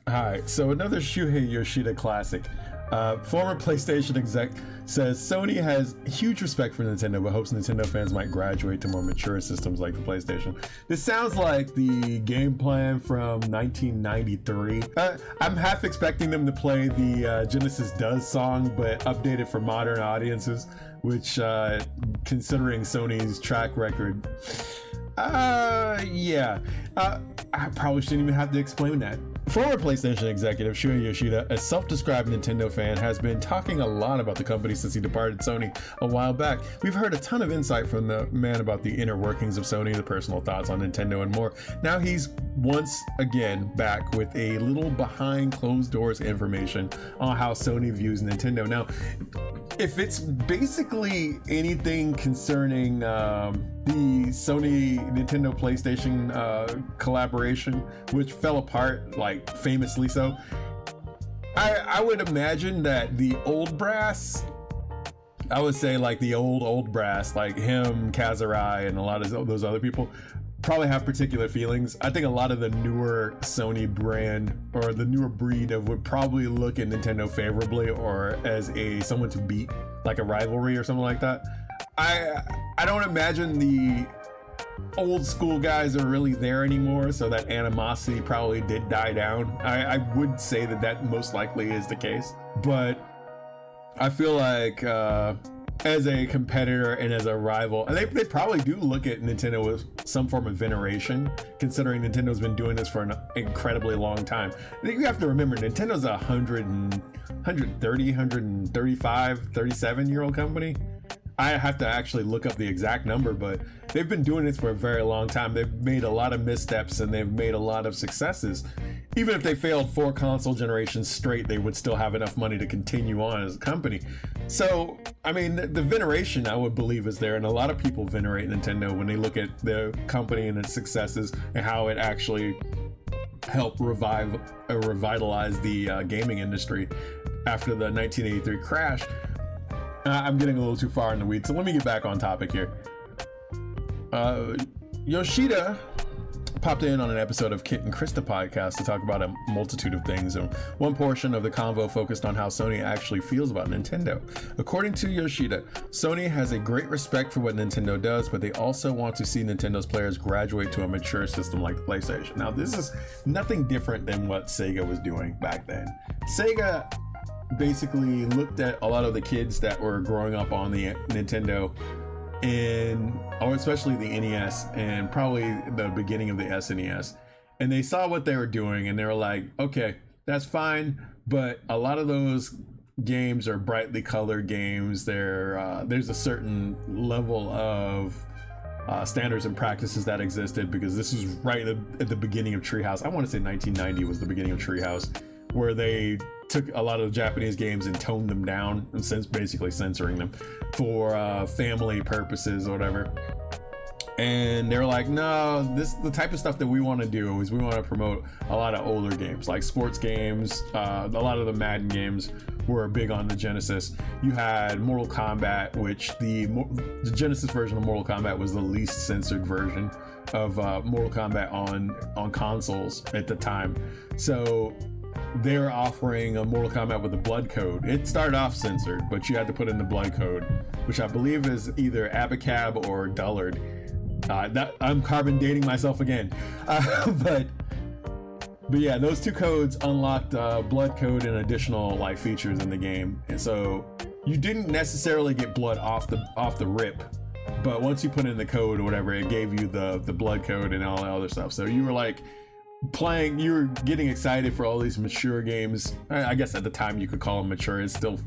Hi, so another Shuhei Yoshida classic. Former PlayStation exec says Sony has huge respect for Nintendo, but hopes Nintendo fans might graduate to more mature systems like the PlayStation. This sounds like the game plan from 1993. I'm half expecting them to play the Genesis Does song, but updated for modern audiences, which, considering Sony's track record, I probably shouldn't even have to explain that. Former PlayStation executive Shuhei Yoshida, a self-described Nintendo fan, has been talking a lot about the company since he departed Sony a while back. We've heard a ton of insight from the man about the inner workings of Sony, the personal thoughts on Nintendo, and more. Now he's once again back with a little behind closed doors information on how Sony views Nintendo. Now, if it's basically anything concerning the Sony Nintendo PlayStation collaboration, which fell apart, like famously so, I would imagine that the old brass, I would say like the old brass, like him, Kazurai, and a lot of those other people, probably have particular feelings. I think a lot of the newer Sony brand or the newer breed of would probably look at Nintendo favorably or as someone to beat, like a rivalry or something like that. I don't imagine the old school guys are really there anymore, so that animosity probably did die down. I would say that most likely is the case, but I feel like as a competitor and as a rival, and they probably do look at Nintendo with some form of veneration, considering Nintendo's been doing this for an incredibly long time. I think you have to remember, Nintendo's a 135, 37-year-old company. I have to actually look up the exact number, but they've been doing this for a very long time. They've made a lot of missteps and they've made a lot of successes. Even if they failed 4 console generations straight, they would still have enough money to continue on as a company. So, I mean, the veneration, I would believe, is there, and a lot of people venerate Nintendo when they look at the company and its successes and how it actually helped revitalize the gaming industry after the 1983 crash. I'm getting a little too far in the weeds, so let me get back on topic here. Yoshida popped in on an episode of Kit and Krista podcast to talk about a multitude of things, and one portion of the convo focused on how Sony actually feels about Nintendo. According to Yoshida, Sony has a great respect for what Nintendo does, but they also want to see Nintendo's players graduate to a mature system like the PlayStation. Now, this is nothing different than what Sega was doing back then. Sega basically looked at a lot of the kids that were growing up on the Nintendo, or especially the NES and probably the beginning of the SNES, and they saw what they were doing and they were like, okay, that's fine, but a lot of those games are brightly colored games. There's a certain level of standards and practices that existed, because this is right at the beginning of Treehouse. I want to say 1990 was the beginning of Treehouse, where they took a lot of the Japanese games and toned them down, and since basically censoring them for family purposes or whatever. And they're like, no, the type of stuff that we want to do is we want to promote a lot of older games, like sports games. A lot of the Madden games were big on the Genesis. You had Mortal Kombat, which the Genesis version of Mortal Kombat was the least censored version of Mortal Kombat on consoles at the time. So they're offering a Mortal Kombat with a blood code. It started off censored, but you had to put in the blood code, which I believe is either Abacab or Dullard. I'm carbon dating myself again. But yeah, those 2 codes unlocked blood code and additional like features in the game. And so you didn't necessarily get blood off the rip, but once you put in the code or whatever, it gave you the blood code and all that other stuff. So you were like playing, you were getting excited for all these mature games. I guess at the time you could call them mature. It's still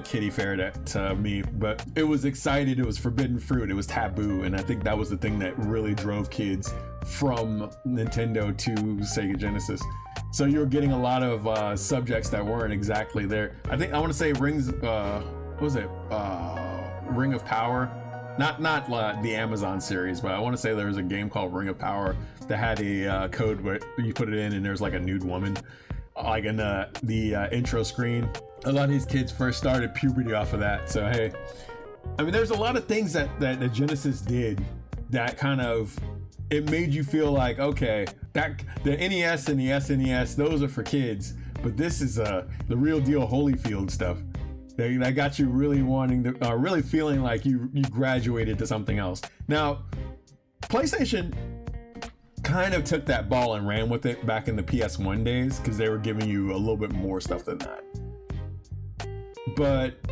kiddie fair to me, but it was excited. It was forbidden fruit. It was taboo, and I think that was the thing that really drove kids from Nintendo to Sega Genesis. So you were getting a lot of subjects that weren't exactly there. I want to say Ring of Power. Not the Amazon series, but I want to say there was a game called Ring of Power that had a code where you put it in and there's like a nude woman, like in the intro screen. A lot of these kids first started puberty off of that. So hey, I mean, there's a lot of things that the Genesis did that kind of it made you feel like, okay, that the NES and the SNES, those are for kids, but this is the real deal Holyfield stuff. That got you really wanting to, really feeling like you graduated to something else. Now, PlayStation kind of took that ball and ran with it back in the PS1 days because they were giving you a little bit more stuff than that. But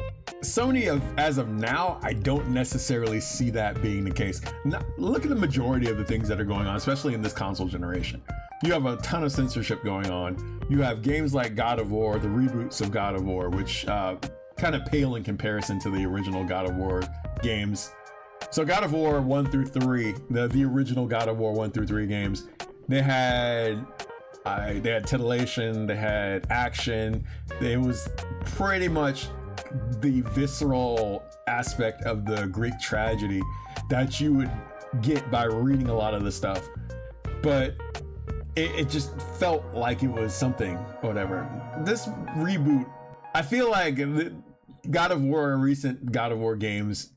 Sony, as of now, I don't necessarily see that being the case. Now, look at the majority of the things that are going on, especially in this console generation. You have a ton of censorship going on. You have games like God of War, the reboots of God of War, which kind of pale in comparison to the original God of War games. So God of War 1 through 3, the original God of War 1 through 3 games, they had titillation, they had action. It was pretty much the visceral aspect of the Greek tragedy that you would get by reading a lot of the stuff. But it just felt like it was something, whatever. This reboot, I feel like God of War, recent God of War games,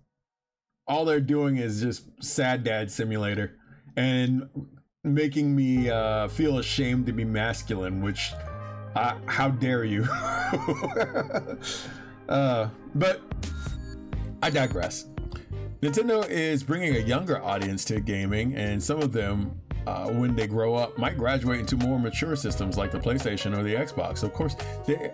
all they're doing is just sad dad simulator and making me feel ashamed to be masculine, which how dare you. But I digress. Nintendo is bringing a younger audience to gaming, and some of them when they grow up might graduate into more mature systems like the PlayStation or the Xbox. Of course,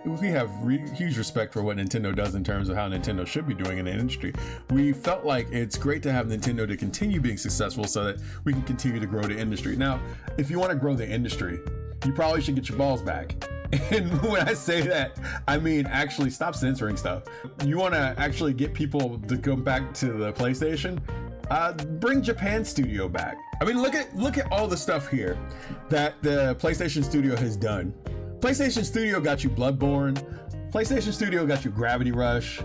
we have huge respect for what Nintendo does in terms of how Nintendo should be doing in the industry. We felt like it's great to have Nintendo to continue being successful so that we can continue to grow the industry. Now, if you want to grow the industry, you probably should get your balls back. And when I say that, I mean actually stop censoring stuff. You want to actually get people to come back to the PlayStation? Bring Japan Studio back. I mean, look at all the stuff here that the PlayStation Studio has done. PlayStation Studio got you Bloodborne. PlayStation Studio got you Gravity Rush,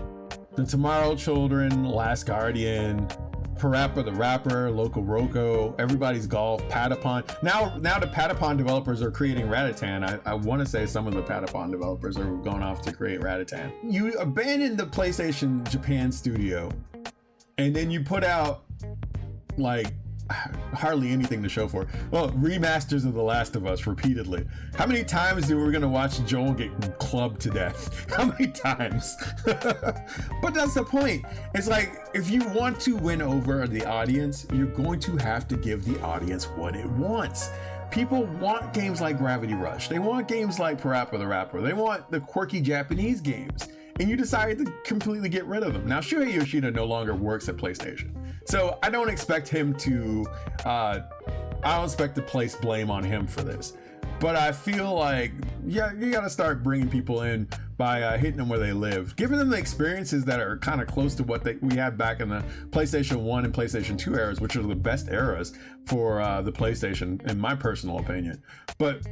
The Tomorrow Children, Last Guardian, Parappa the Rapper, Loco Roco, Everybody's Golf, Patapon. Now the Patapon developers are creating Ratatan. I want to say some of the Patapon developers are going off to create Ratatan. You abandoned the PlayStation Japan Studio, and then you put out like hardly anything to show for it. Well, remasters of The Last of Us repeatedly. How many times are we gonna watch Joel get clubbed to death? How many times? But that's the point. It's like, if you want to win over the audience, you're going to have to give the audience what it wants. People want games like Gravity Rush. They want games like Parappa the Rapper. They want the quirky Japanese games. And you decided to completely get rid of them. Now, Shuhei Yoshida no longer works at PlayStation. So I don't expect him to, I don't expect to place blame on him for this. But I feel like, yeah, you gotta start bringing people in by hitting them where they live. Giving them the experiences that are kind of close to what we had back in the PlayStation 1 and PlayStation 2 eras, which are the best eras for the PlayStation, in my personal opinion. But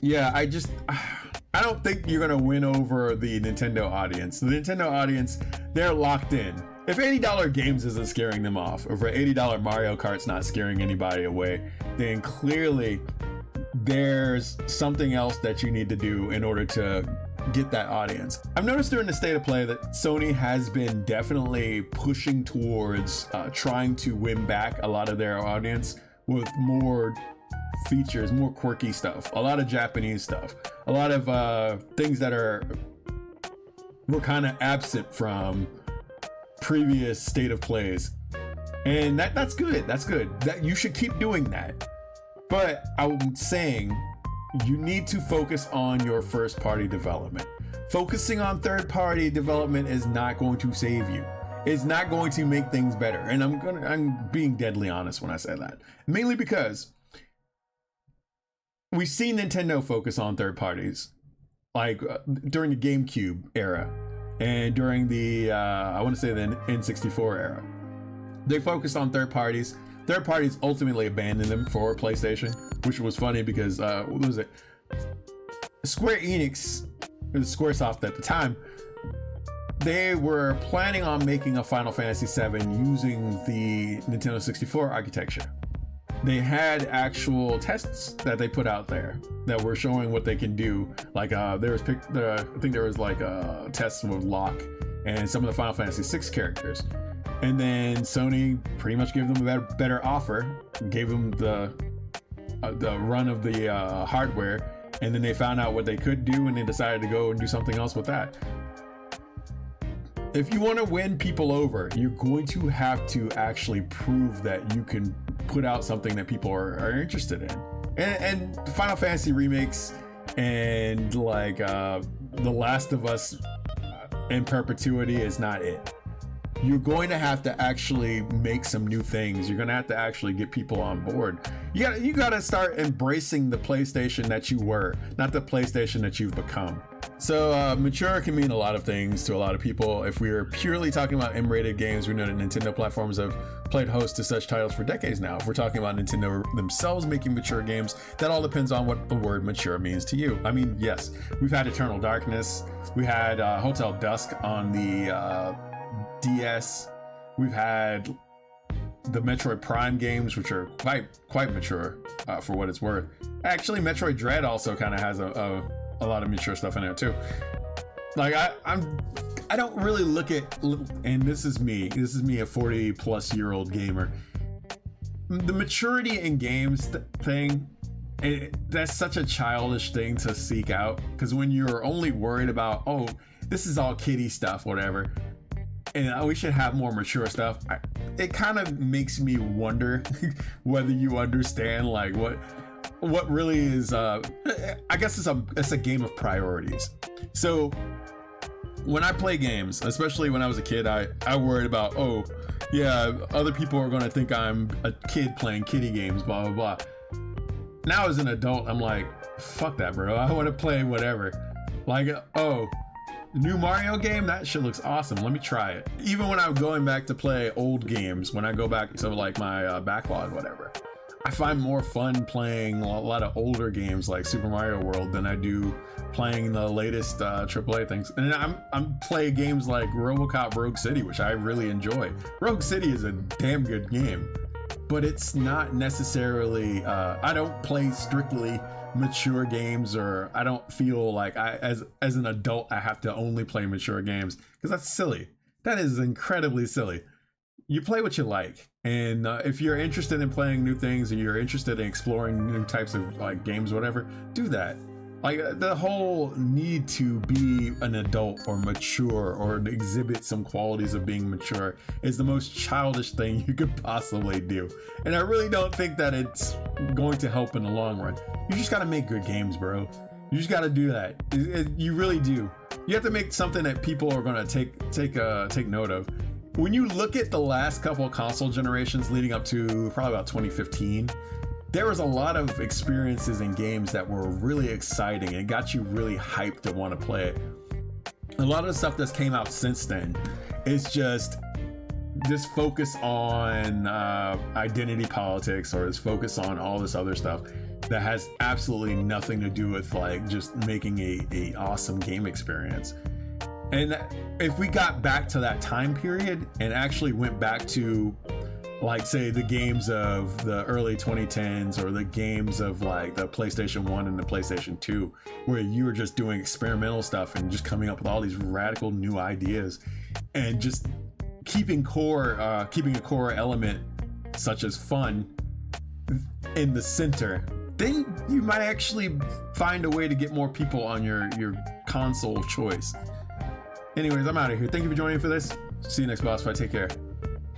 yeah, I don't think you're gonna win over the Nintendo audience. The Nintendo audience, they're locked in. If $80 games isn't scaring them off, or if $80 Mario Kart's not scaring anybody away, then clearly there's something else that you need to do in order to get that audience. I've noticed during the State of Play that Sony has been definitely pushing towards trying to win back a lot of their audience with more features, more quirky stuff, a lot of Japanese stuff, a lot of things that were kind of absent from previous State of Plays, and that's good. That's good. That you should keep doing that. But I'm saying you need to focus on your first party development. Focusing on third party development is not going to save you. It's not going to make things better. And I'm being deadly honest when I say that, mainly because we've seen Nintendo focus on third parties, like during the GameCube era and during the, I want to say the N64 era. They focused on third parties. Third parties ultimately abandoned them for PlayStation, which was funny because, what was it? Square Enix, it was Squaresoft at the time, they were planning on making a Final Fantasy VII using the Nintendo 64 architecture. They had actual tests that they put out there that were showing what they can do. Like I think there was like a test with Locke and some of the Final Fantasy VI characters. And then Sony pretty much gave them a better offer, gave them the run of the hardware, and then they found out what they could do, and they decided to go and do something else with that. If you want to win people over, you're going to have to actually prove that you can put out something that people are interested in. And Final Fantasy remakes and like The Last of Us in perpetuity is not it. You're going to have to actually make some new things. You're going to have to actually get people on board. You got to start embracing the PlayStation that you were, not the PlayStation that you've become. So mature can mean a lot of things to a lot of people. If we are purely talking about M-rated games, we know that Nintendo platforms have played host to such titles for decades now. If we're talking about Nintendo themselves making mature games, that all depends on what the word mature means to you. I mean, yes, we've had Eternal Darkness. We had Hotel Dusk on the DS. We've had the Metroid Prime games, which are quite mature for what it's worth. Actually, Metroid Dread also kind of has a lot of mature stuff in there too. Like I don't really look at, and this is me a 40+ year old gamer, the maturity in games thing. That's such a childish thing to seek out, because when you're only worried about, oh, this is all kiddie stuff, whatever, and we should have more mature stuff, it kind of makes me wonder whether you understand like what really is I guess it's a game of priorities. So when I play games, especially when I was a kid, I worried about, oh yeah, other people are going to think I'm a kid playing kiddie games, blah blah blah. Now as an adult, I'm like, fuck that, bro. I want to play whatever. Like, oh, new Mario game, that shit looks awesome, let me try it. Even when I'm going back to play old games, when I go back to like my backlog, whatever, I find more fun playing a lot of older games like Super Mario World than I do playing the latest AAA things. And I'm playing games like RoboCop Rogue City, which I really enjoy. Rogue City is a damn good game, but it's not necessarily I don't play strictly mature games, or I don't feel like as an adult I have to only play mature games, because that's silly. That is incredibly silly. You play what you like, and if you're interested in playing new things, or you're interested in exploring new types of like games, whatever, do that. Like the whole need to be an adult or mature or exhibit some qualities of being mature is the most childish thing you could possibly do, and I really don't think that it's going to help in the long run. You just got to make good games, bro. You just got to do that. You really do. You have to make something that people are going to take note of. When you look at the last couple of console generations leading up to probably about 2015, there was a lot of experiences in games that were really exciting and got you really hyped to want to play it. A lot of the stuff that's came out since then is just this focus on identity politics, or this focus on all this other stuff that has absolutely nothing to do with like just making a awesome game experience. And if we got back to that time period and actually went back to, like, say, the games of the early 2010s, or the games of like the PlayStation 1 and the PlayStation 2, where you were just doing experimental stuff and just coming up with all these radical new ideas, and just keeping a core element such as fun in the center, then you might actually find a way to get more people on your console of choice. Anyways, I'm out of here. Thank you for joining me for this. See you next boss fight. Take care.